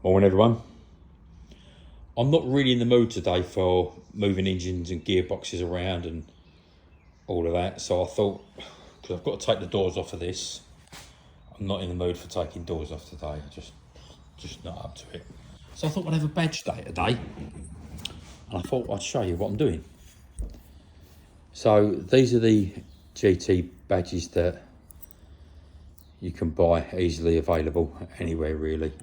Morning everyone. I'm not really in the mood today for moving engines and gearboxes around and all of that, so I thought, because I've got to take the doors off of this, I'm not in the mood for taking doors off today. I'm just not up to it. So I thought I'd have a badge day today, and I thought I'd show you what I'm doing. So these are the GT badges that you can buy, easily available anywhere really.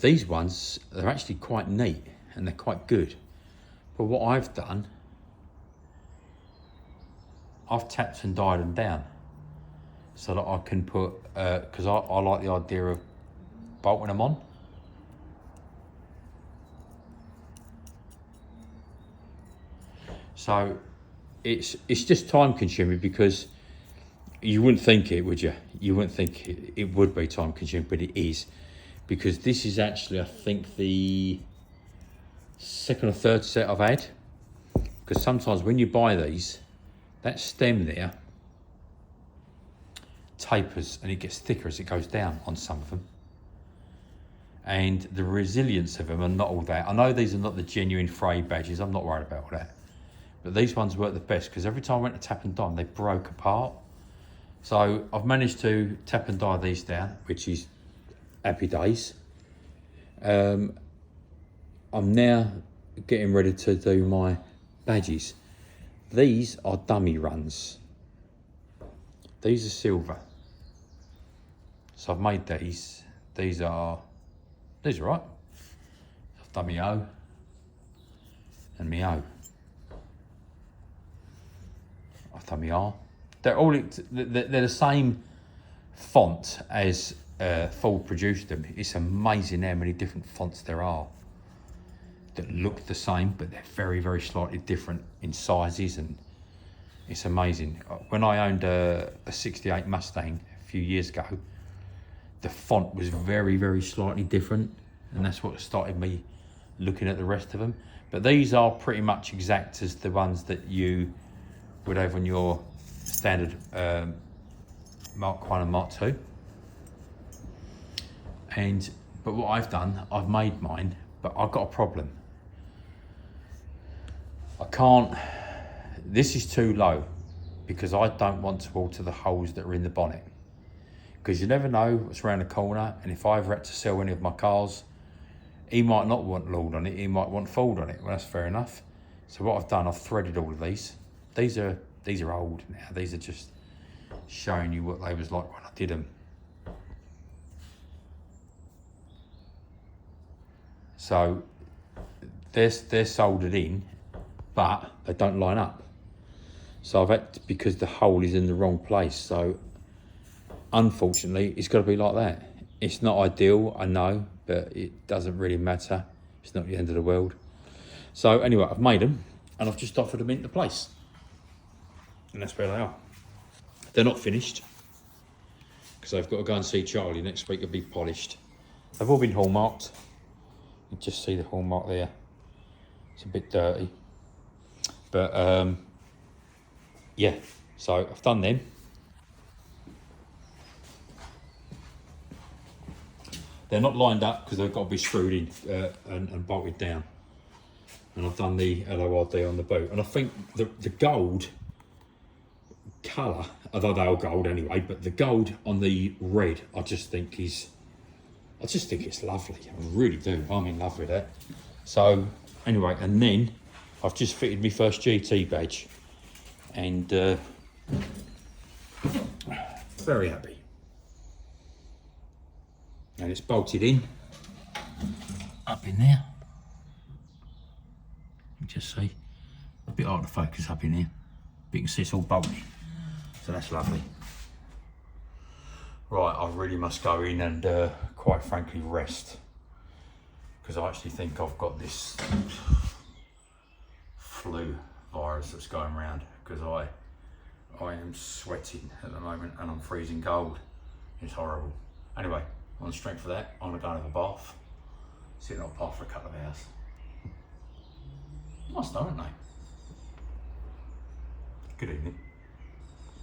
These ones, they're actually quite neat and they're quite good. But what I've done, I've tapped and dialed them down so that I can put, because I like the idea of bolting them on. So it's just time consuming, because you wouldn't think it, would you? You wouldn't think it would be time consuming, but it is. Because this is actually, I think, the second or third set I've had. Because sometimes when you buy these, that stem there tapers and it gets thicker as it goes down on some of them. And the resilience of them are not all that. I know these are not the genuine Frey badges, I'm not worried about all that. But these ones work the best, because every time I went to tap and die, they broke apart. So I've managed to tap and die these down, which is happy days. I'm now getting ready to do my badges. These are dummy runs. These are silver. So I've made these. These are right. I've done my O and my O. I've done my R. They're all, they're the same font as Ford produced them. It's amazing how many different fonts there are that look the same, but they're very, very slightly different in sizes, and it's amazing. When I owned a 68 Mustang a few years ago, the font was very, very slightly different, and that's what started me looking at the rest of them. But these are pretty much exact as the ones that you would have on your standard Mark 1 and Mark 2. But what I've done, I've made mine, but I've got a problem. I can't, this is too low, because I don't want to alter the holes that are in the bonnet. Because you never know what's around the corner, and if I ever had to sell any of my cars, he might not want Lord on it, he might want Ford on it. Well, that's fair enough. So what I've done, I've threaded all of these. These are old now. These are just showing you what they was like when I did them. So they're soldered in, but they don't line up. So I've had to, because the hole is in the wrong place. So unfortunately, it's got to be like that. It's not ideal, I know, but it doesn't really matter. It's not the end of the world. So anyway, I've made them and I've just offered them into place. And that's where they are. They're not finished, because I've got to go and see Charlie next week. They'll be polished. They've all been hallmarked. You just see the hallmark there. It's a bit dirty. But yeah, so I've done them. They're not lined up because they've got to be screwed in and bolted down. And I've done the LORD on the boot. And I think the gold colour, although they're all gold anyway, but the gold on the red, I just think it's lovely. I really do. I'm in love with it. So anyway, and then I've just fitted my first GT badge, and very happy. And it's bolted in up in there. You just see a bit hard to focus up in here, but you can see it's all bolted. So that's lovely. Right, I really must go in and quite frankly rest, because I actually think I've got this flu virus that's going around, because I am sweating at the moment and I'm freezing cold. It's horrible. Anyway, on the strength of that, I'm gonna go and have a bath, sit in a bath for a couple of hours. Nice though, aren't they? Good evening.